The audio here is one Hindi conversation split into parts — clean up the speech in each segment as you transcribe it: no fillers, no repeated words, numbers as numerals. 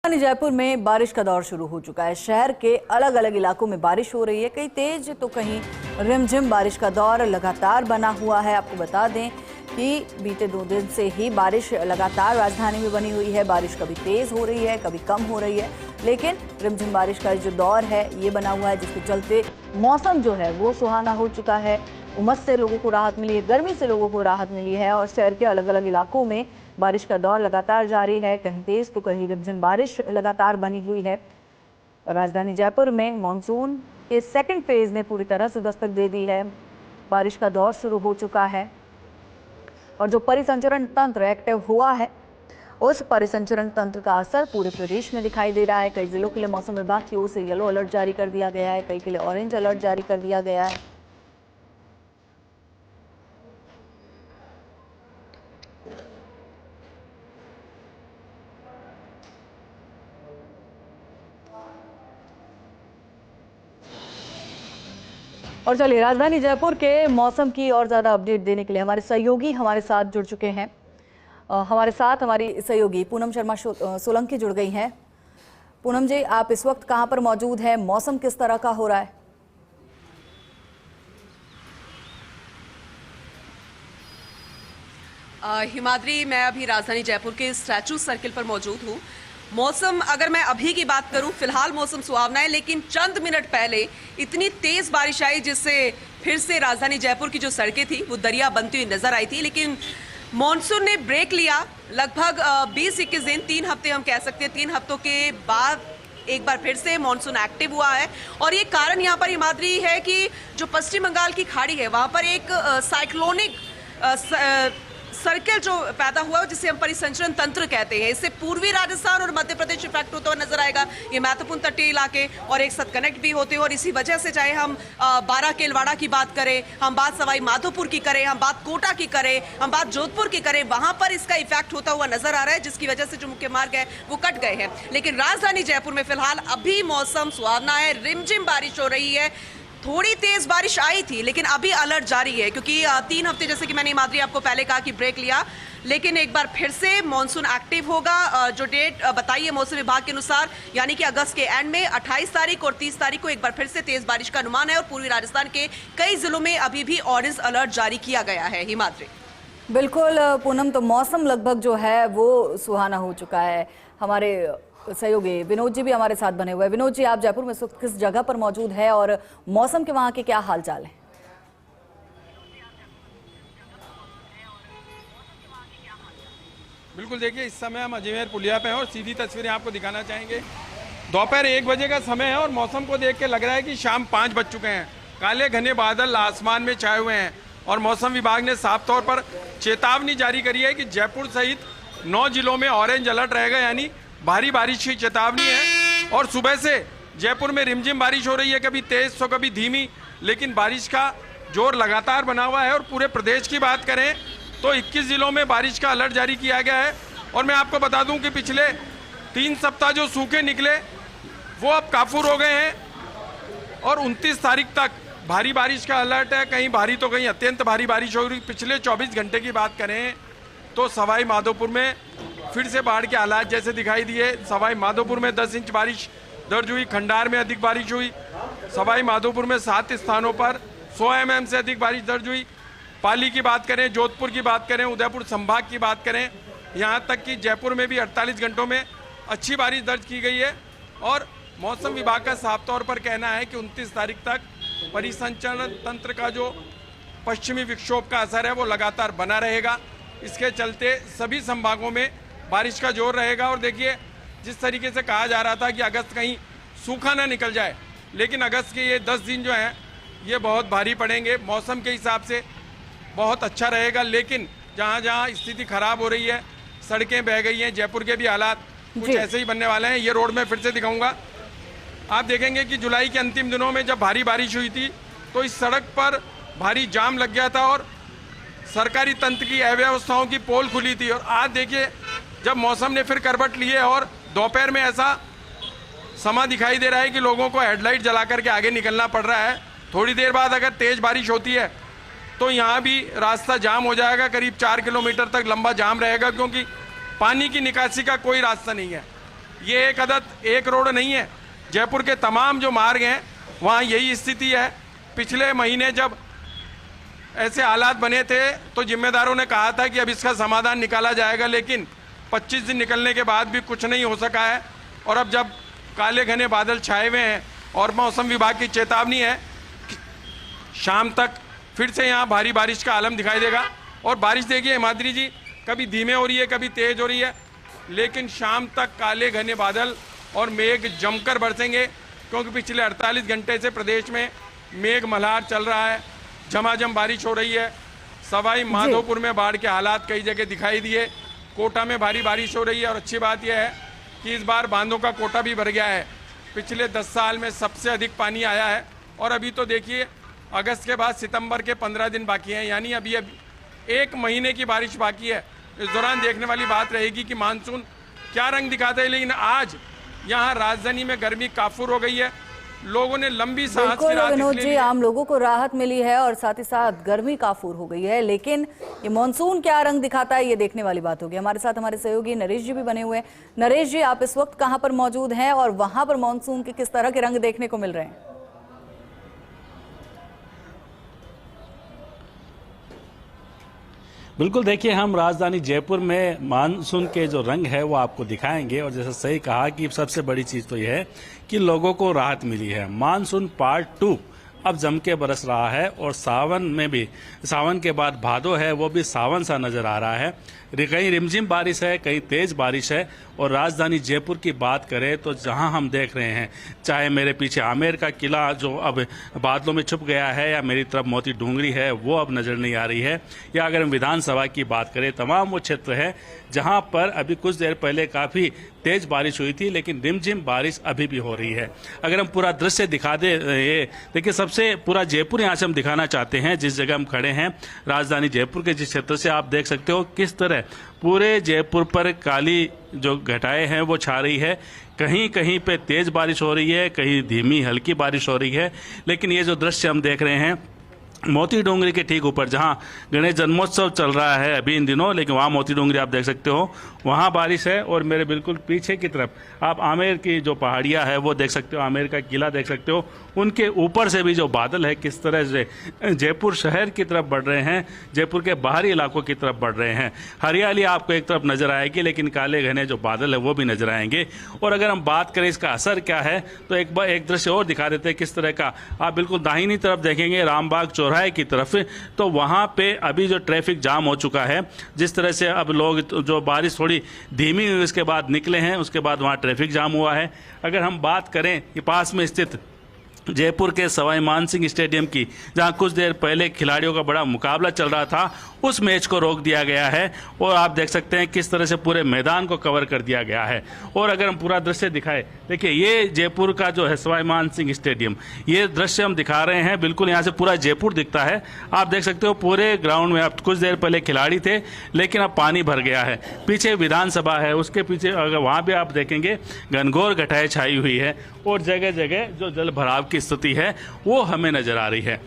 राजधानी जयपुर में बारिश का दौर शुरू हो चुका है। शहर के अलग अलग इलाकों में बारिश हो रही है, कहीं तेज तो कहीं रिमझिम बारिश का दौर लगातार बना हुआ है। आपको बता दें कि बीते 2 दिन से ही बारिश लगातार राजधानी में बनी हुई है। बारिश कभी तेज हो रही है, कभी कम हो रही है, लेकिन रिमझिम बारिश का जो दौर है ये बना हुआ है, जिसके चलते मौसम जो है वो सुहाना हो चुका है। उमस से लोगों को राहत मिली है, गर्मी से लोगों को राहत मिली है और शहर के अलग अलग इलाकों में बारिश का दौर लगातार जारी है। कहीं तेज तो कहीं रिमझिम बारिश लगातार बनी हुई है। राजधानी जयपुर में मॉनसून के सेकंड फेज ने पूरी तरह से दस्तक दे दी है। बारिश का दौर शुरू हो चुका है और जो परिसंचरण तंत्र एक्टिव हुआ है, उस परिसंचरण तंत्र का असर पूरे प्रदेश में दिखाई दे रहा है। कई जिलों के लिए मौसम विभाग की ओर से येलो अलर्ट जारी कर दिया गया है, कई के लिए ऑरेंज अलर्ट जारी कर दिया गया है। और चलिए राजधानी जयपुर के मौसम की और ज़्यादा अपडेट देने के लिए हमारे सहयोगी हमारे साथ जुड़ चुके हैं। हमारे साथ हमारी सहयोगी पूनम शर्मा सोलंकी जुड़ गई हैं। पूनम जी, आप इस वक्त कहां पर मौजूद हैं? मौसम किस तरह का हो रहा है? हिमाद्री, मैं अभी राजधानी जयपुर के स्टैचू सर्किल पर मौजूद हूँ। मौसम अगर मैं अभी की बात करूं, फिलहाल मौसम सुहावना है, लेकिन चंद मिनट पहले इतनी तेज बारिश आई जिससे फिर से राजधानी जयपुर की जो सड़कें थी वो दरिया बनती हुई नजर आई थी। लेकिन मॉनसून ने ब्रेक लिया। लगभग 20-21 दिन, 3 हफ्ते हम कह सकते हैं, 3 हफ्तों के बाद एक बार फिर से मॉनसून एक्टिव हुआ है। और ये कारण यहाँ पर हिमाद्री है कि जो पश्चिम बंगाल की खाड़ी है वहाँ पर एक साइक्लोनिक सर्किल जो पैदा हुआ है, जिसे हम परिसंचरण तंत्र कहते हैं। इससे पूर्वी राजस्थान और मध्य प्रदेश इफेक्ट होता हुआ नजर आएगा। ये महत्वपूर्ण तटीय इलाके और एक साथ कनेक्ट भी होते हैं और इसी वजह से चाहे हम बारा केलवाड़ा की बात करें, हम बात सवाई माधोपुर की करें, हम बात कोटा की करें, हम बात जोधपुर की करें, वहां पर इसका इफेक्ट होता हुआ नजर आ रहा है, जिसकी वजह से जो मुख्य मार्ग है वो कट गए हैं। लेकिन राजधानी जयपुर में फिलहाल अभी मौसम सुहावना है, रिमझिम बारिश हो रही है। थोड़ी तेज बारिश आई थी लेकिन अभी अलर्ट जारी है, क्योंकि 3 हफ्ते जैसे कि मैंने हिमाद्री आपको पहले कहा कि ब्रेक लिया, लेकिन एक बार फिर से मॉनसून एक्टिव होगा। जो डेट बताई है मौसम विभाग के अनुसार, यानी कि अगस्त के एंड में 28 तारीख और 30 तारीख को एक बार फिर से तेज बारिश का अनुमान है और पूर्वी राजस्थान के कई जिलों में अभी भी ऑरेंज अलर्ट जारी किया गया है। हिमाद्री बिल्कुल पूनम, तो मौसम लगभग जो है वो सुहाना हो चुका है। हमारे सहयोगी विनोद जी भी हमारे साथ बने हुए हैं। विनोद जी, आप जयपुर में किस जगह पर मौजूद है और मौसम के वहां के क्या हालचाल है? बिल्कुल, देखिए इस समय हम अजमेर पुलिया पे हैं और सीधी तस्वीरें आपको दिखाना चाहेंगे। दोपहर 1 बजे का समय है और मौसम को देख के लग रहा है कि शाम 5 बज चुके हैं। काले घने बादल आसमान में छाए हुए हैं और मौसम विभाग ने साफ तौर पर चेतावनी जारी करी है कि जयपुर सहित 9 जिलों में ऑरेंज अलर्ट रहेगा, यानी भारी बारिश की चेतावनी है। और सुबह से जयपुर में रिमझिम बारिश हो रही है, कभी तेज तो कभी धीमी, लेकिन बारिश का जोर लगातार बना हुआ है। और पूरे प्रदेश की बात करें तो 21 जिलों में बारिश का अलर्ट जारी किया गया है। और मैं आपको बता दूं कि पिछले 3 सप्ताह जो सूखे निकले वो अब काफूर हो गए हैं और 29 तारीख तक भारी बारिश का अलर्ट है। कहीं भारी तो कहीं अत्यंत भारी बारिश हो रही। पिछले 24 घंटे की बात करें तो सवाई माधोपुर में फिर से बाढ़ के हालात जैसे दिखाई दिए। सवाई माधोपुर में 10 इंच बारिश दर्ज हुई, खंडार में अधिक बारिश हुई, सवाई माधोपुर में 7 स्थानों पर 100 mm से अधिक बारिश दर्ज हुई। पाली की बात करें, जोधपुर की बात करें, उदयपुर संभाग की बात करें, यहाँ तक कि जयपुर में भी 48 घंटों में अच्छी बारिश दर्ज की गई है। और मौसम विभाग का साफ तौर पर कहना है कि 29 तारीख तक परिसंचरण तंत्र का जो पश्चिमी विक्षोभ का असर है वो लगातार बना रहेगा। इसके चलते सभी संभागों में बारिश का जोर रहेगा। और देखिए, जिस तरीके से कहा जा रहा था कि अगस्त कहीं सूखा ना निकल जाए, लेकिन अगस्त के ये 10 दिन जो हैं ये बहुत भारी पड़ेंगे। मौसम के हिसाब से बहुत अच्छा रहेगा, लेकिन जहाँ जहाँ स्थिति खराब हो रही है, सड़कें बह गई हैं, जयपुर के भी हालात कुछ ऐसे ही बनने वाले हैं। ये रोड में फिर से दिखाऊंगा, आप देखेंगे कि जुलाई के अंतिम दिनों में जब भारी बारिश हुई थी तो इस सड़क पर भारी जाम लग गया था और सरकारी तंत्र की अव्यवस्थाओं की पोल खुली थी। और आज देखिए, जब मौसम ने फिर करवट ली है और दोपहर में ऐसा समा दिखाई दे रहा है कि लोगों को हेडलाइट जला करके आगे निकलना पड़ रहा है। थोड़ी देर बाद अगर तेज बारिश होती है तो यहाँ भी रास्ता जाम हो जाएगा, करीब 4 किलोमीटर तक लंबा जाम रहेगा, क्योंकि पानी की निकासी का कोई रास्ता नहीं है। ये एक अदद एक रोड नहीं है, जयपुर के तमाम जो मार्ग हैं वहाँ यही स्थिति है। पिछले महीने जब ऐसे हालात बने थे तो जिम्मेदारों ने कहा था कि अब इसका समाधान निकाला जाएगा, लेकिन 25 दिन निकलने के बाद भी कुछ नहीं हो सका है। और अब जब काले घने बादल छाए हुए हैं और मौसम विभाग की चेतावनी है कि शाम तक फिर से यहाँ भारी बारिश का आलम दिखाई देगा। और बारिश देखिए हिमाद्री जी, कभी धीमे हो रही है, कभी तेज हो रही है, लेकिन शाम तक काले घने बादल और मेघ जमकर बरसेंगे, क्योंकि पिछले 48 घंटे से प्रदेश में मेघ मल्हार चल रहा है, झमाझम बारिश हो रही है। सवाई माधोपुर में बाढ़ के हालात कई जगह दिखाई दिए, कोटा में भारी बारिश हो रही है। और अच्छी बात यह है कि इस बार बांधों का कोटा भी भर गया है, पिछले 10 साल में सबसे अधिक पानी आया है। और अभी तो देखिए अगस्त के बाद सितंबर के 15 दिन बाकी हैं, यानी अभी 1 महीने की बारिश बाकी है। इस दौरान देखने वाली बात रहेगी कि मानसून क्या रंग दिखाता है। लेकिन आज यहाँ राजधानी में गर्मी काफूर हो गई है, लोगों ने लंबी सांस की राहत विनोद इसलिए जी, ली है। आम लोगों को राहत मिली है और साथ ही साथ गर्मी काफूर हो गई है, लेकिन ये मॉनसून क्या रंग दिखाता है ये देखने वाली बात होगी। हमारे साथ हमारे सहयोगी नरेश जी भी बने हुए हैं। नरेश जी, आप इस वक्त कहां पर मौजूद हैं और वहां पर मॉनसून के किस तरह के रंग देखने को मिल रहे हैं? बिल्कुल, देखिए हम राजधानी जयपुर में मानसून के जो रंग है वो आपको दिखाएंगे। और जैसे सही कहा कि सबसे बड़ी चीज़ तो ये है कि लोगों को राहत मिली है। मानसून पार्ट 2 अब जम के बरस रहा है और सावन में भी, सावन के बाद भादो है वो भी सावन सा नज़र आ रहा है। कहीं रिमझिम बारिश है, कहीं तेज़ बारिश है। और राजधानी जयपुर की बात करें तो जहां हम देख रहे हैं, चाहे मेरे पीछे आमेर का किला जो अब बादलों में छुप गया है, या मेरी तरफ मोती डूंगरी है वो अब नज़र नहीं आ रही है, या अगर हम विधानसभा की बात करें, तमाम वो क्षेत्र है जहां पर अभी कुछ देर पहले काफ़ी तेज़ बारिश हुई थी, लेकिन रिमझिम बारिश अभी भी हो रही है। अगर हम पूरा दृश्य दिखा दे, ये देखिए सबसे पूरा जयपुर यहाँ से हम दिखाना चाहते हैं। जिस जगह हम खड़े हैं राजधानी जयपुर के जिस क्षेत्र से, आप देख सकते हो किस तरह पूरे जयपुर पर काली जो घटाएं हैं वो छा रही है। कहीं कहीं पे तेज़ बारिश हो रही है, कहीं धीमी हल्की बारिश हो रही है। लेकिन ये जो दृश्य हम देख रहे हैं मोती डोंगरी के ठीक ऊपर, जहां गणेश जन्मोत्सव चल रहा है अभी इन दिनों, लेकिन वहां मोती डोंगरी आप देख सकते हो, वहां बारिश है। और मेरे बिल्कुल पीछे की तरफ आप आमेर की जो पहाड़ियां है वो देख सकते हो, आमेर का किला देख सकते हो। उनके ऊपर से भी जो बादल है किस तरह से जयपुर शहर की तरफ बढ़ रहे हैं, जयपुर के बाहरी इलाकों की तरफ बढ़ रहे हैं। हरियाली आपको एक तरफ नजर आएगी, लेकिन काले घने जो बादल है वो भी नजर आएंगे। और अगर हम बात करें इसका असर क्या है, तो एक दृश्य और दिखा देते हैं किस तरह का। आप बिल्कुल दाहिनी तरफ देखेंगे रामबाग चौराहे की तरफ, तो वहां पे अभी जो ट्रैफिक जाम हो चुका है, जिस तरह से अब लोग जो बारिश थोड़ी धीमी हुई उसके बाद निकले हैं, उसके बाद वहां ट्रैफिक जाम हुआ है। अगर हम बात करें कि पास में स्थित जयपुर के सवाई मानसिंह स्टेडियम की, जहां कुछ देर पहले खिलाड़ियों का बड़ा मुकाबला चल रहा था, उस मैच को रोक दिया गया है। और आप देख सकते हैं किस तरह से पूरे मैदान को कवर कर दिया गया है। और अगर हम पूरा दृश्य दिखाएं, देखिए ये जयपुर का जो है सवाई मानसिंह स्टेडियम, ये दृश्य हम दिखा रहे हैं। बिल्कुल यहाँ से पूरा जयपुर दिखता है। आप देख सकते हो पूरे ग्राउंड में अब कुछ देर पहले खिलाड़ी थे, लेकिन अब पानी भर गया है। पीछे विधानसभा है, उसके पीछे अगर वहाँ भी आप देखेंगे घनघोर घटाएं छाई हुई है और जगह जगह जो जल भराव की स्थिति है वो हमें नजर आ रही है।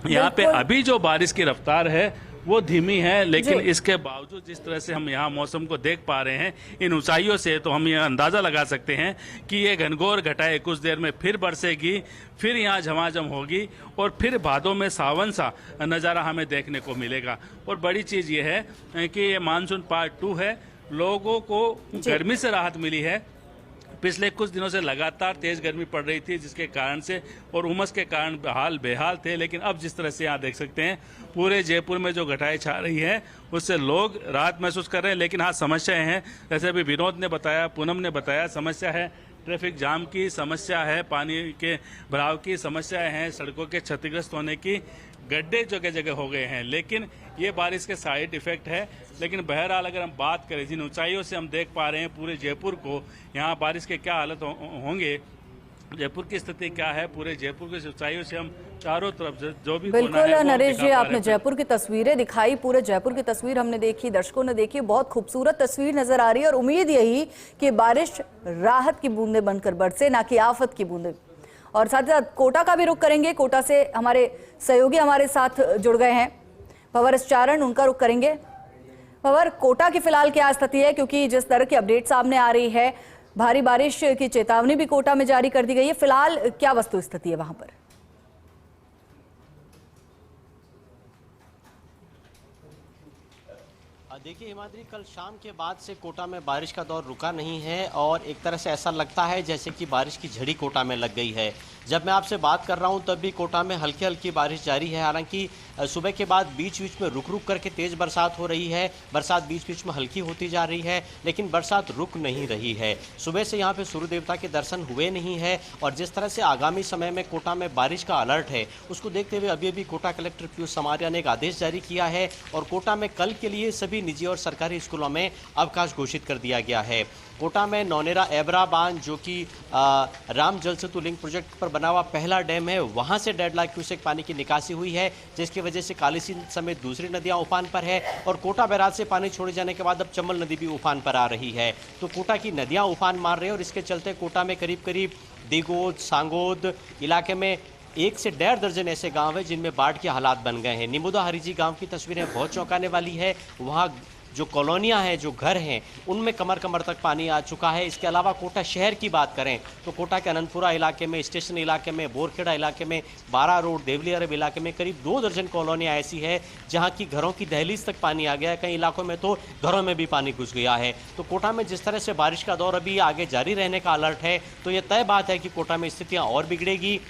यहाँ पे अभी जो बारिश की रफ्तार है वो धीमी है, लेकिन इसके बावजूद जिस तरह से हम यहाँ मौसम को देख पा रहे हैं इन ऊंचाइयों से, तो हम ये अंदाज़ा लगा सकते हैं कि ये घनघोर घटाएं कुछ देर में फिर बरसेगी, फिर यहाँ झमाझम होगी और फिर भादों में सावन सा नज़ारा हमें देखने को मिलेगा। और बड़ी चीज़ ये है कि ये मानसून पार्ट 2 है। लोगों को गर्मी से राहत मिली है। पिछले कुछ दिनों से लगातार तेज गर्मी पड़ रही थी, जिसके कारण से और उमस के कारण हाल बेहाल थे। लेकिन अब जिस तरह से यहाँ देख सकते हैं पूरे जयपुर में जो घटाएं छा रही है उससे लोग राहत महसूस कर रहे हैं। लेकिन हाँ, समस्याएं हैं, जैसे अभी विनोद ने बताया, पूनम ने बताया, समस्या है ट्रैफिक जाम की, समस्या है पानी के भराव की, समस्याएं हैं सड़कों के क्षतिग्रस्त होने की, गड्ढे जगह जगह हो गए हैं। लेकिन ये बारिश के साइड इफेक्ट है। लेकिन बहरहाल अगर हम बात करें जिन ऊंचाइयों से हम देख पा रहे हैं पूरे जयपुर को, यहाँ बारिश के क्या हालत होंगे, जयपुर की स्थिति क्या है, पूरे जयपुर की ऊंचाइयों से हम चारों तरफ जो भी बिल्कुल नरेश जी, आपने जयपुर की तस्वीरें दिखाई, पूरे जयपुर की तस्वीर हमने देखी, दर्शकों ने देखी, बहुत खूबसूरत तस्वीर नजर आ रही है। और उम्मीद यही कि बारिश राहत की बूंदे बनकर बरसे, ना कि आफत की बूंदे। और साथ ही साथ कोटा का भी रुख करेंगे। कोटा से हमारे सहयोगी हमारे साथ जुड़ गए हैं, पवर चारण, उनका रुख करेंगे। पवर, कोटा की फिलहाल क्या स्थिति है, क्योंकि जिस तरह की अपडेट सामने आ रही है भारी बारिश की चेतावनी भी कोटा में जारी कर दी गई है। फिलहाल क्या वस्तु स्थिति है वहां पर? देखिए हिमाद्री, कल शाम के बाद से कोटा में बारिश का दौर रुका नहीं है और एक तरह से ऐसा लगता है जैसे कि बारिश की झड़ी कोटा में लग गई है। जब मैं आपसे बात कर रहा हूं तब भी कोटा में हल्की हल्की बारिश जारी है। हालांकि सुबह के बाद बीच बीच में रुक रुक करके तेज बरसात हो रही है, बरसात बीच बीच में हल्की होती जा रही है, लेकिन बरसात रुक नहीं रही है। सुबह से यहाँ पे सूर्य देवता के दर्शन हुए नहीं है और जिस तरह से आगामी समय में कोटा में बारिश का अलर्ट है उसको देखते हुए अभी अभी कोटा कलेक्टर पीयूष समारिया ने एक आदेश जारी किया है और कोटा में कल के लिए सभी निजी और सरकारी स्कूलों में अवकाश घोषित कर दिया गया है। कोटा में नौनेरा एबरा बांध जो कि राम जल सेतु लिंक प्रोजेक्ट पर बना हुआ पहला डैम है, वहां से 1.5 लाख क्यूसेक पानी की निकासी हुई है, जिसकी वजह से कालीसिंध समेत दूसरी नदियां उफान पर है और कोटा बैराज से पानी छोड़े जाने के बाद अब चंबल नदी भी उफान पर आ रही है। तो कोटा की नदियां उफान मार रही है और इसके चलते कोटा में करीब करीब दिगोद, सांगोद इलाके में 1 से 1.5 दर्जन ऐसे गांव हैं जिनमें बाढ़ के हालात बन गए हैं। निमुदा हरिजी गांव की तस्वीरें बहुत चौंकाने वाली है। वहां जो कॉलोनियां हैं, जो घर हैं, उनमें कमर कमर तक पानी आ चुका है। इसके अलावा कोटा शहर की बात करें तो कोटा के अनंतपुरा इलाके में, स्टेशन इलाके में, बोरखेड़ा इलाके में, 12 रोड, देवली अरब इलाके में करीब 2 दर्जन कॉलोनियां ऐसी है जहां की घरों की दहलीज तक पानी आ गया है। कई इलाकों में तो घरों में भी पानी घुस गया है। तो कोटा में जिस तरह से बारिश का दौर अभी आगे जारी रहने का अलर्ट है तो ये तय बात है कि कोटा में स्थितियाँ और बिगड़ेगी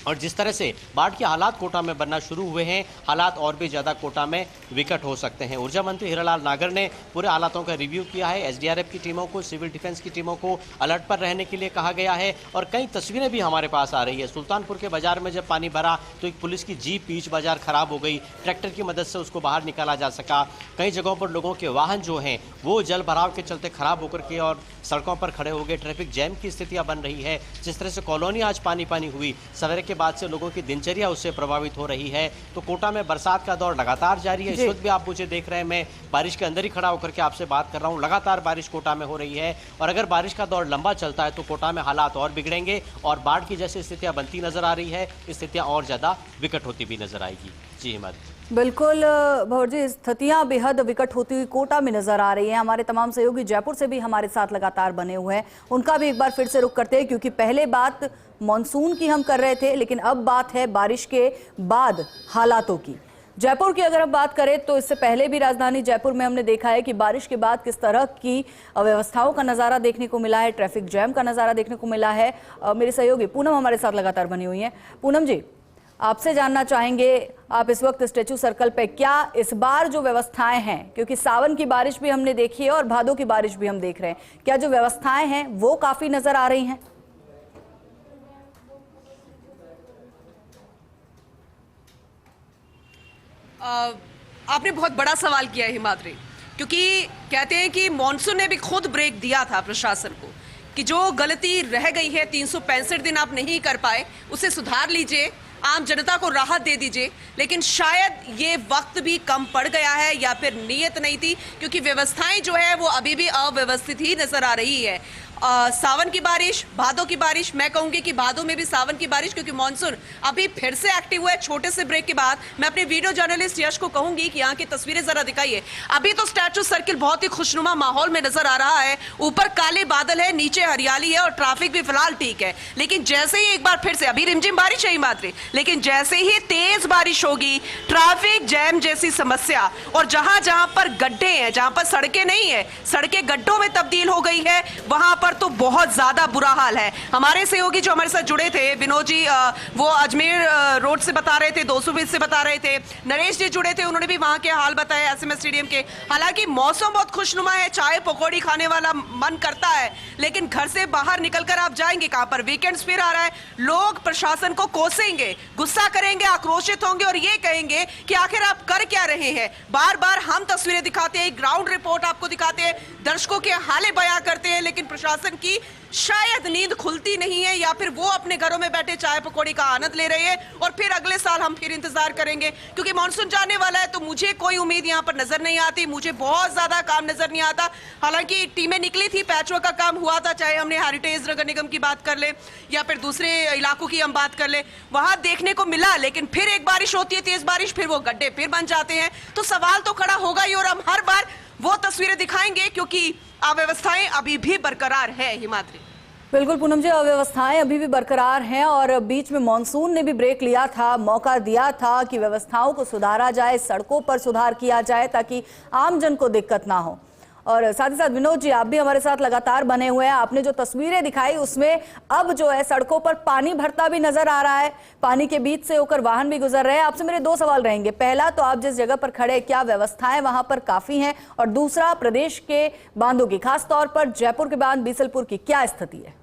और जिस तरह से बाढ़ के हालात कोटा में बनना शुरू हुए हैं, हालात और भी ज़्यादा कोटा में विकट हो सकते हैं। ऊर्जा मंत्री हीरालाल नागर ने पूरे हालातों का रिव्यू किया है। एसडीआरएफ की टीमों को, सिविल डिफेंस की टीमों को अलर्ट पर रहने के लिए कहा गया है और कई तस्वीरें भी हमारे पास आ रही है। सुल्तानपुर के बाजार में जब पानी भरा तो एक पुलिस की जीप बीच बाजार खराब हो गई, ट्रैक्टर की मदद से उसको बाहर निकाला जा सका। कई जगहों पर लोगों के वाहन जो हैं वो जल भराव के चलते खराब होकर के और सड़कों पर खड़े हो गए। ट्रैफिक जैम की स्थितियाँ बन रही है। जिस तरह से कॉलोनी आज पानी पानी हुई, सवेरे के बाद से लोगों की दिनचर्या उससे प्रभावित हो रही है। तो कोटा में बरसात का दौर लगातार जारी है। इस वक्त भी आप मुझे देख रहे हैं, मैं बारिश के अंदर ही खड़ा होकर के आपसे बात कर रहा हूं। लगातार बारिश कोटा में हो रही है और अगर बारिश का दौर लंबा चलता है तो कोटा में हालात और बिगड़ेंगे और बाढ़ की जैसी स्थितियां बनती नजर आ रही है, स्थितियां और ज्यादा विकट होती भी नजर आएगी। जी हिमाद्री। बिल्कुल भौर जी, स्थितियां बेहद विकट होती हुई कोटा में नजर आ रही हैं। हमारे तमाम सहयोगी जयपुर से भी हमारे साथ लगातार बने हुए हैं, उनका भी एक बार फिर से रुख करते हैं क्योंकि पहले बात मॉनसून की हम कर रहे थे लेकिन अब बात है बारिश के बाद हालातों की। जयपुर की अगर हम बात करें तो इससे पहले भी राजधानी जयपुर में हमने देखा है कि बारिश के बाद किस तरह की अव्यवस्थाओं का नज़ारा देखने को मिला है, ट्रैफिक जैम का नज़ारा देखने को मिला है। मेरी सहयोगी पूनम हमारे साथ लगातार बनी हुई हैं। पूनम जी, आपसे जानना चाहेंगे, आप इस वक्त स्टैचू सर्कल पे क्या इस बार जो व्यवस्थाएं हैं, क्योंकि सावन की बारिश भी हमने देखी है और भादों की बारिश भी हम देख रहे हैं, क्या जो व्यवस्थाएं हैं वो काफी नजर आ रही हैं? आपने बहुत बड़ा सवाल किया है हिमाद्री, क्योंकि कहते हैं कि मॉनसून ने भी खुद ब्रेक दिया था प्रशासन को कि जो गलती रह गई है 365 दिन आप नहीं कर पाए उसे सुधार लीजिए, आम जनता को राहत दे दीजिए। लेकिन शायद ये वक्त भी कम पड़ गया है या फिर नीयत नहीं थी, क्योंकि व्यवस्थाएं जो है वो अभी भी अव्यवस्थित ही नजर आ रही है। सावन की बारिश, भादों की बारिश, मैं कहूंगी कि भादों में भी सावन की बारिश, क्योंकि मॉनसून अभी फिर से एक्टिव हुआ है। छोटे से ब्रेक के बाद मैं अपने वीडियो जर्नलिस्ट यश को कहूंगी कि यहाँ की तस्वीरें जरा दिखाइए। अभी तो स्टैचू सर्किल बहुत ही खुशनुमा माहौल में नजर आ रहा है, ऊपर काले बादल है, नीचे हरियाली है और ट्रैफिक भी फिलहाल ठीक है। लेकिन जैसे ही एक बार फिर से, अभी रिमझिम बारिश है हिमाद्री, लेकिन जैसे ही तेज बारिश होगी, ट्रैफिक जैम जैसी समस्या और जहां जहां पर गड्ढे हैं, जहां पर सड़कें नहीं है, सड़कें गड्ढों में तब्दील हो गई है, वहां पर तो बहुत ज्यादा बुरा हाल है। हमारे सहयोगी जो हमारे साथ जुड़े थे, विनोद जी वो अजमेर रोड से बता रहे थे, 200 फीट से बता रहे थे, नरेश जी जुड़े थे, उन्होंने भी वहां के हाल बताए एसएमएस स्टेडियम के। हालांकि मौसम बहुत खुशनुमा है, चाय पकौड़ी खाने वाला मन करता है, लेकिन घर से बाहर निकलकर आप जाएंगे कहां पर? वीकेंड्स फिर आ रहा है, लोग प्रशासन को कोसेंगे, गुस्सा करेंगे, आक्रोशित होंगे और ये कहेंगे कि आखिर आप कर क्या रहे हैं। बार बार हम तस्वीरें दिखाते हैं, ग्राउंड रिपोर्ट आपको दिखाते हैं, दर्शकों के हाले बयां करते हैं, लेकिन प्रशासन की शायद नींद खुलती नहीं है, या फिर वो अपने घरों में बैठे चाय पकौड़ी का आनंद ले रहे हैं और फिर अगले साल हम फिर इंतजार करेंगे, क्योंकि मानसून जाने वाला है। तो मुझे कोई उम्मीद यहाँ पर नजर नहीं आती, मुझे बहुत ज्यादा काम नजर नहीं आता। हालांकि टीमें निकली थी, पैचवर्क का काम हुआ था, चाहे हमने हेरिटेज नगर निगम की बात कर ले या फिर दूसरे इलाकों की हम बात कर ले, वहां देखने को मिला। लेकिन फिर एक बारिश होती है, तेज बारिश, फिर वो गड्ढे फिर बन जाते हैं। तो सवाल तो खड़ा होगा ही, और हम हर बार वो तस्वीरें दिखाएंगे, क्योंकि अव्यवस्थाएं अभी भी बरकरार है। हिमाद्री, बिल्कुल पूनम जी, अव्यवस्थाएं अभी भी बरकरार हैं और बीच में मॉनसून ने भी ब्रेक लिया था, मौका दिया था कि व्यवस्थाओं को सुधारा जाए, सड़कों पर सुधार किया जाए ताकि आमजन को दिक्कत ना हो। और साथ ही साथ विनोद जी, आप भी हमारे साथ लगातार बने हुए हैं। आपने जो तस्वीरें दिखाई उसमें अब जो है सड़कों पर पानी भरता भी नजर आ रहा है, पानी के बीच से होकर वाहन भी गुजर रहे हैं। आपसे मेरे दो सवाल रहेंगे। पहला, तो आप जिस जगह पर खड़े, क्या व्यवस्थाएं वहां पर काफी हैं? और दूसरा, प्रदेश के बांधों की, खास तौर पर जयपुर के बांध बीसलपुर की क्या स्थिति है?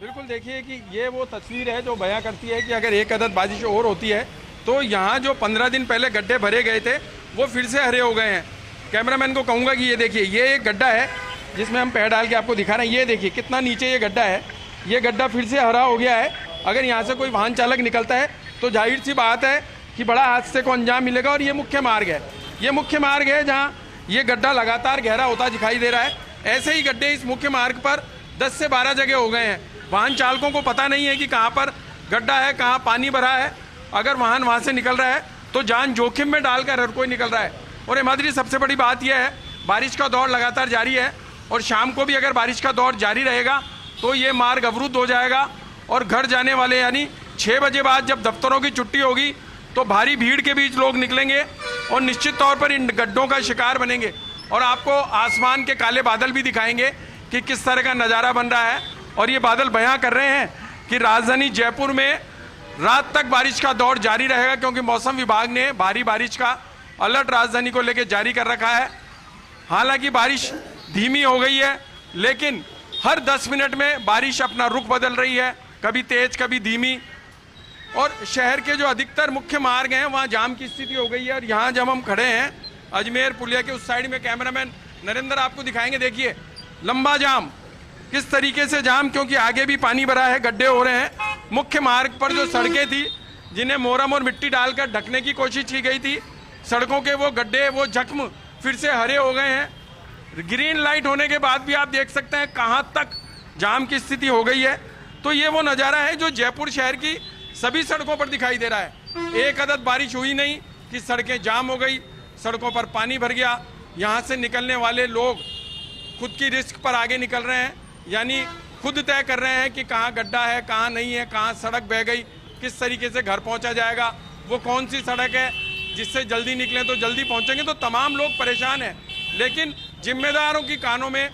बिल्कुल, देखिए कि ये वो तस्वीर है जो बयां करती है कि अगर एक अदद बारिश और होती है तो यहाँ जो 15 दिन पहले गड्ढे भरे गए थे वो फिर से हरे हो गए हैं। कैमरामैन को कहूँगा कि ये देखिए, ये एक गड्ढा है जिसमें हम पैर डाल के आपको दिखा रहे हैं। ये देखिए कितना नीचे ये गड्ढा है, ये गड्ढा फिर से हरा हो गया है। अगर यहाँ से कोई वाहन चालक निकलता है तो जाहिर सी बात है कि बड़ा हादसे को अंजाम मिलेगा। और ये मुख्य मार्ग है, ये मुख्य मार्ग है जहाँ ये गड्ढा लगातार गहरा होता दिखाई दे रहा है। ऐसे ही गड्ढे इस मुख्य मार्ग पर 10 से 12 जगह हो गए हैं। वाहन चालकों को पता नहीं है कि कहाँ पर गड्ढा है, कहाँ पानी भरा है। अगर वाहन वहाँ से निकल रहा है तो जान जोखिम में डालकर हर कोई निकल रहा है। और हिमाद्री, सबसे बड़ी बात यह है, बारिश का दौर लगातार जारी है और शाम को भी अगर बारिश का दौर जारी रहेगा तो ये मार्ग अवरुद्ध हो जाएगा। और घर जाने वाले, यानी 6 बजे बाद जब दफ्तरों की छुट्टी होगी तो भारी भीड़ के बीच लोग निकलेंगे और निश्चित तौर पर इन गड्ढों का शिकार बनेंगे। और आपको आसमान के काले बादल भी दिखाएंगे कि किस तरह का नज़ारा बन रहा है। और ये बादल बयां कर रहे हैं कि राजधानी जयपुर में रात तक बारिश का दौर जारी रहेगा, क्योंकि मौसम विभाग ने भारी बारिश का अलर्ट राजधानी को लेकर जारी कर रखा है। हालांकि बारिश धीमी हो गई है, लेकिन हर 10 मिनट में बारिश अपना रुख बदल रही है, कभी तेज कभी धीमी। और शहर के जो अधिकतर मुख्य मार्ग हैं वहाँ जाम की स्थिति हो गई है। और यहाँ जब हम खड़े हैं अजमेर पुलिया के उस साइड में, कैमरामैन नरेंद्र आपको दिखाएंगे, देखिए लंबा जाम, किस तरीके से जाम, क्योंकि आगे भी पानी भरा है, गड्ढे हो रहे हैं। मुख्य मार्ग पर जो सड़कें थी जिन्हें मोरम और मिट्टी डालकर ढकने की कोशिश की गई थी, सड़कों के वो गड्ढे, वो जख्म फिर से हरे हो गए हैं। ग्रीन लाइट होने के बाद भी आप देख सकते हैं कहाँ तक जाम की स्थिति हो गई है। तो ये वो नज़ारा है जो जयपुर शहर की सभी सड़कों पर दिखाई दे रहा है। एक अदद बारिश हुई नहीं कि सड़कें जाम हो गई, सड़कों पर पानी भर गया। यहाँ से निकलने वाले लोग खुद की रिस्क पर आगे निकल रहे हैं, यानी खुद तय कर रहे हैं कि कहाँ गड्ढा है, कहाँ नहीं है, कहाँ सड़क बह गई, किस तरीके से घर पहुँचा जाएगा, वो कौन सी सड़क है जिससे जल्दी निकलें तो जल्दी पहुँचेंगे। तो तमाम लोग परेशान हैं, लेकिन जिम्मेदारों की कानों में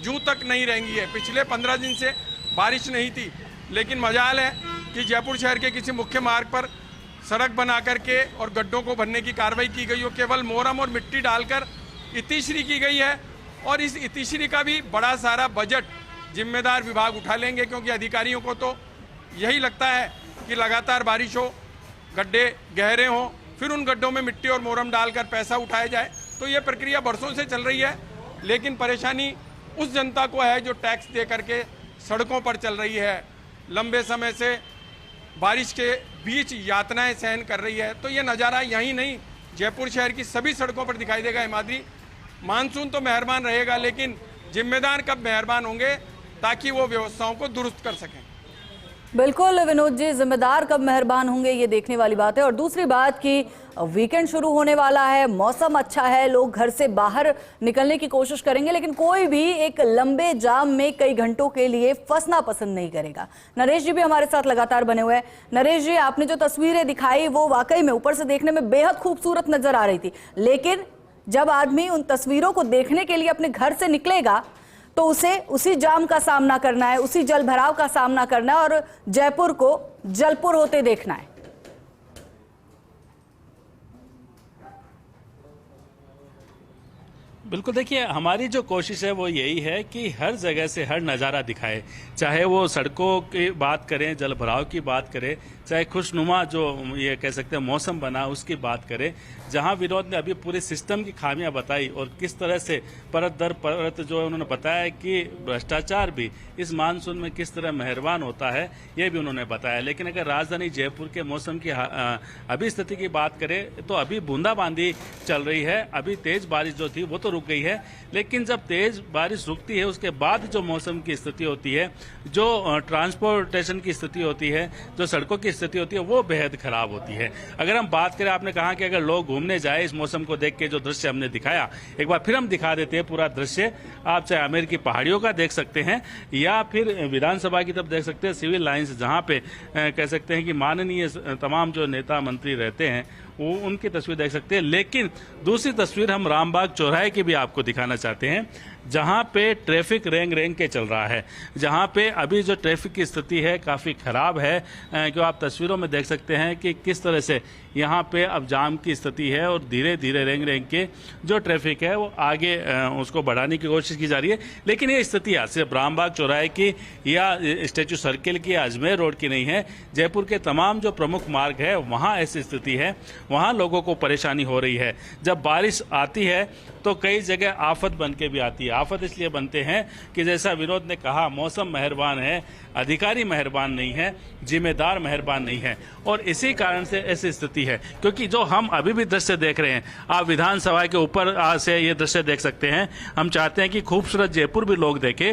जूं तक नहीं रहेंगी है। पिछले 15 दिन से बारिश नहीं थी, लेकिन मजाल है कि जयपुर शहर के किसी मुख्य मार्ग पर सड़क बना करके और गड्ढों को भरने की कार्रवाई की गई हो। केवल मोरम और मिट्टी डालकर इतिश्री की गई है, और इस इतिश्री का भी बड़ा सारा बजट जिम्मेदार विभाग उठा लेंगे, क्योंकि अधिकारियों को तो यही लगता है कि लगातार बारिश हो, गड्ढे गहरे हों, फिर उन गड्ढों में मिट्टी और मोरम डालकर पैसा उठाया जाए। तो ये प्रक्रिया बरसों से चल रही है, लेकिन परेशानी उस जनता को है जो टैक्स दे करके सड़कों पर चल रही है, लंबे समय से बारिश के बीच यातनाएं सहन कर रही है। तो ये नज़ारा यहीं नहीं, जयपुर शहर की सभी सड़कों पर दिखाई देगा। हिमाद्री, मानसून तो मेहरबान रहेगा, लेकिन जिम्मेदार कब मेहरबान होंगे ताकि वो व्यवस्थाओं को दुरुस्त कर सकें। बिल्कुल विनोद जी, जिम्मेदार कब मेहरबान होंगे ये देखने वाली बात है। और दूसरी बात कि वीकेंड शुरू होने वाला है, मौसम अच्छा है, लोग घर से बाहर निकलने की कोशिश करेंगे, लेकिन कोई भी एक लंबे जाम में कई घंटों के लिए फंसना पसंद नहीं करेगा। नरेश जी भी हमारे साथ लगातार बने हुए हैं। नरेश जी, आपने जो तस्वीरें दिखाई वो वाकई में ऊपर से देखने में बेहद खूबसूरत नजर आ रही थी, लेकिन जब आदमी उन तस्वीरों को देखने के लिए अपने घर से निकलेगा तो उसे उसी जाम का सामना करना है, उसी जल भराव का सामना करना है और जयपुर को जलपुर होते देखना है। बिल्कुल, देखिए हमारी जो कोशिश है वो यही है कि हर जगह से हर नज़ारा दिखाए, चाहे वो सड़कों की बात करें, जल भराव की बात करें, चाहे खुशनुमा जो ये कह सकते हैं मौसम बना उसकी बात करें। जहां विनोद ने अभी पूरे सिस्टम की खामियां बताई और किस तरह से परत दर परत जो है उन्होंने बताया कि भ्रष्टाचार भी इस मानसून में किस तरह मेहरबान होता है, ये भी उन्होंने बताया। लेकिन अगर राजधानी जयपुर के मौसम की अभी स्थिति की बात करें तो अभी बूंदाबांदी चल रही है। अभी तेज बारिश जो थी वो तो रुक गई है, लेकिन जब तेज बारिश रुकती है उसके बाद जो मौसम की स्थिति होती है, जो ट्रांसपोर्टेशन की स्थिति होती है, जो सड़कों की स्थिति होती है, वो बेहद खराब होती है। अगर हम बात करें, आपने कहा कि अगर लोग घूमने जाए इस मौसम को देख के, जो दृश्य हमने दिखाया एक बार फिर हम दिखा देते हैं पूरा दृश्य। आप चाहे आमेर की पहाड़ियों का देख सकते हैं या फिर विधानसभा की तरफ देख सकते हैं, सिविल लाइंस जहां पे कह सकते हैं कि माननीय तमाम जो नेता मंत्री रहते हैं वो उनकी तस्वीर देख सकते हैं। लेकिन दूसरी तस्वीर हम रामबाग चौराहे की भी आपको दिखाना चाहते हैं, जहां पे ट्रैफिक रेंग रेंग के चल रहा है, जहां पे अभी जो ट्रैफिक की स्थिति है काफ़ी ख़राब है। जो आप तस्वीरों में देख सकते हैं कि किस तरह से यहाँ पे अब जाम की स्थिति है और धीरे धीरे रेंग रेंग के जो ट्रैफिक है वो आगे उसको बढ़ाने की कोशिश की जा रही है। लेकिन ये स्थिति सिर्फ रामबाग चौराहे की या स्टैचू सर्किल की या अजमेर रोड की नहीं है, जयपुर के तमाम जो प्रमुख मार्ग है वहाँ ऐसी स्थिति है, वहाँ लोगों को परेशानी हो रही है। जब बारिश आती है तो कई जगह आफत बन के भी आती है। आफत इसलिए बनते हैं कि जैसा विनोद ने कहा, मौसम मेहरबान है, अधिकारी मेहरबान नहीं है, जिम्मेदार मेहरबान नहीं है, और इसी कारण से ऐसी स्थिति है। क्योंकि जो हम अभी भी दृश्य देख रहे हैं, आप विधानसभा के ऊपर से ये दृश्य देख सकते हैं। हम चाहते हैं कि खूबसूरत जयपुर भी लोग देखें।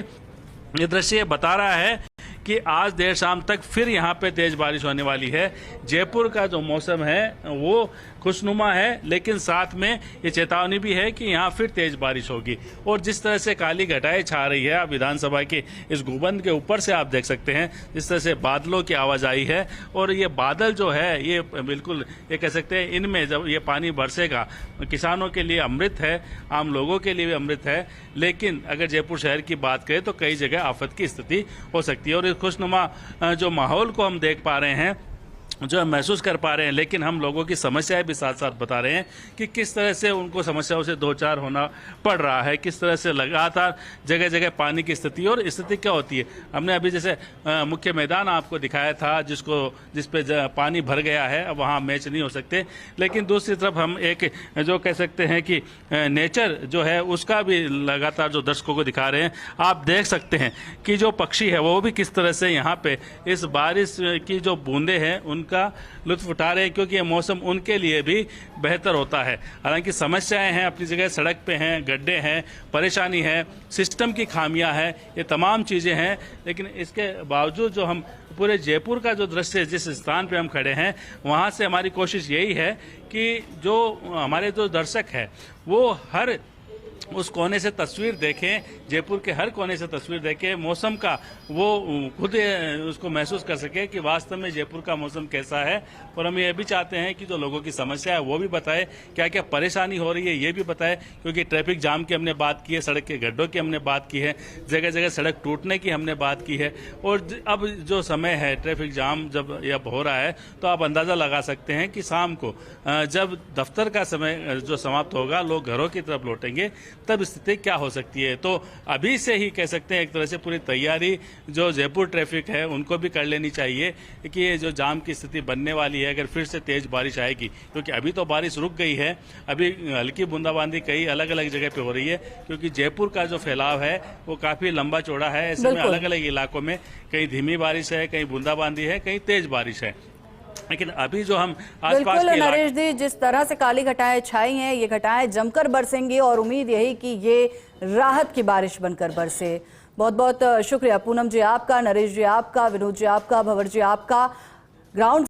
ये दृश्य बता रहा है कि आज देर शाम तक फिर यहाँ पे तेज बारिश होने वाली है। जयपुर का जो मौसम है वो खुशनुमा है, लेकिन साथ में ये चेतावनी भी है कि यहाँ फिर तेज बारिश होगी। और जिस तरह से काली घटाएं छा रही है, आप विधानसभा के इस गुंबद के ऊपर से आप देख सकते हैं जिस तरह से बादलों की आवाजाही है। और ये बादल जो है ये बिल्कुल ये कह सकते हैं, इनमें जब ये पानी बरसेगा किसानों के लिए अमृत है, आम लोगों के लिए भी अमृत है। लेकिन अगर जयपुर शहर की बात करें तो कई जगह आफत की स्थिति हो सकती है। और इस खुशनुमा जो माहौल को हम देख पा रहे हैं, जो हम महसूस कर पा रहे हैं, लेकिन हम लोगों की समस्याएं भी साथ साथ बता रहे हैं कि किस तरह से उनको समस्याओं से दो चार होना पड़ रहा है, किस तरह से लगातार जगह जगह पानी की स्थिति। और स्थिति क्या होती है, हमने अभी जैसे मुख्य मैदान आपको दिखाया था जिस पे पानी भर गया है, अब वहाँ मैच नहीं हो सकते। लेकिन दूसरी तरफ हम एक जो कह सकते हैं कि नेचर जो है उसका भी लगातार जो दर्शकों को दिखा रहे हैं। आप देख सकते हैं कि जो पक्षी है वो भी किस तरह से यहाँ पे इस बारिश की जो बूंदे हैं उनका लुत्फ उठा रहे हैं, क्योंकि ये मौसम उनके लिए भी बेहतर होता है। हालांकि समस्याएं हैं अपनी जगह, सड़क पे हैं, गड्ढे हैं, परेशानी है, सिस्टम की खामियां हैं, ये तमाम चीज़ें हैं। लेकिन इसके बावजूद जो हम पूरे जयपुर का जो दृश्य जिस स्थान पे हम खड़े हैं वहाँ से हमारी कोशिश यही है कि जो हमारे जो दर्शक हैं वो हर उस कोने से तस्वीर देखें, जयपुर के हर कोने से तस्वीर देखें, मौसम का वो खुद उसको महसूस कर सके कि वास्तव में जयपुर का मौसम कैसा है। और हम ये भी चाहते हैं कि जो लोगों की समस्या है वो भी बताए, क्या क्या परेशानी हो रही है ये भी बताए। क्योंकि ट्रैफिक जाम की हमने बात की है, सड़क के गड्ढों की हमने बात की है, जगह जगह सड़क टूटने की हमने बात की है। और अब जो समय है ट्रैफिक जाम जब यह हो रहा है तो आप अंदाज़ा लगा सकते हैं कि शाम को जब दफ्तर का समय जो समाप्त होगा, लोग घरों की तरफ लौटेंगे, तब स्थिति क्या हो सकती है। तो अभी से ही कह सकते हैं एक तरह से पूरी तैयारी जो जयपुर ट्रैफिक है उनको भी कर लेनी चाहिए कि ये जो जाम की स्थिति बनने वाली है अगर फिर से तेज बारिश आएगी, क्योंकि अभी तो बारिश रुक गई है, अभी हल्की बूंदाबांदी कई अलग अलग जगह पे हो रही है। क्योंकि जयपुर का जो फैलाव है वो काफी लंबा चौड़ा है, ऐसे में अलग अलग इलाकों में कहीं धीमी बारिश है, कहीं बूंदाबांदी है, कहीं तेज बारिश है। लेकिन अभी जो हम आसपास के नरेश जी, जिस तरह से काली घटाएं छाई हैं, ये घटाएं जमकर बरसेंगी और उम्मीद यही कि ये राहत की बारिश बनकर बरसे। बहुत बहुत शुक्रिया पूनम जी आपका, नरेश जी आपका, विनोद जी आपका, भंवर जी आपका। ग्राउंड